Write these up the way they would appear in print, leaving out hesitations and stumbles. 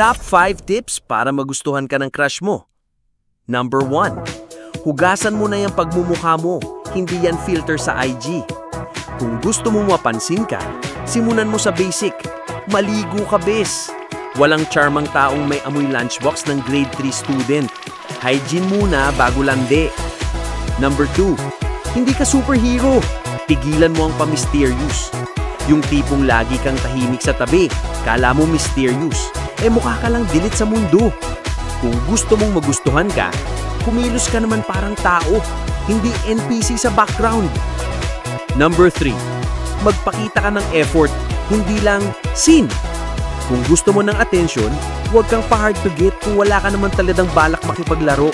Top 5 tips para magustuhan ka ng crush mo. Number 1. Hugasan mo na yung pagmumukha mo, hindi yan filter sa IG. Kung gusto mo mapansin ka, simulan mo sa basic. Maligo ka, bes. Walang charmang taong may amoy lunchbox ng grade 3 student. Hygiene muna bago landi. Number 2. Hindi ka superhero. Tigilan mo ang pa-mysterious. Yung tipong lagi kang tahimik sa tabi, kala mo mysterious. Mukha ka lang dilit sa mundo. Kung gusto mong magustuhan ka, kumilos ka naman parang tao, hindi NPC sa background. Number 3. Magpakita ka ng effort, hindi lang scene. Kung gusto mo ng attention, huwag kang pa-hard to get kung wala ka naman talagang balak makipaglaro.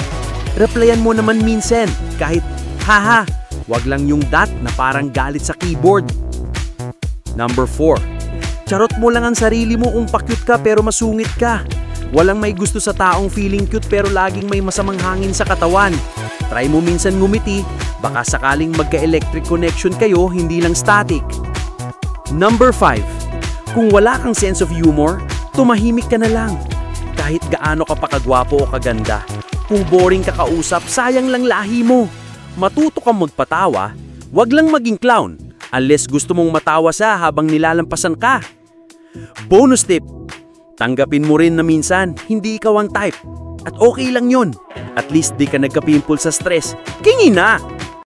Replyan mo naman minsan, kahit haha, wag lang yung dot na parang galit sa keyboard. Number 4. Charot mo lang ang sarili mo kung pa-cute ka pero masungit ka. Walang may gusto sa taong feeling cute pero laging may masamang hangin sa katawan. Try mo minsan ngumiti, baka sakaling magka-electric connection kayo, hindi lang static. Number 5. Kung wala kang sense of humor, tumahimik ka na lang. Kahit gaano ka pa kagwapo o kaganda, kung boring ka kausap, sayang lang lahi mo. Matuto kang magpatawa, wag lang maging clown, unless gusto mong matawa sa habang nilalampasan ka. Bonus tip, tanggapin mo rin na minsan hindi ikaw ang type. At okay lang yun. At least di ka nagka-pimple sa stress. Kingi na!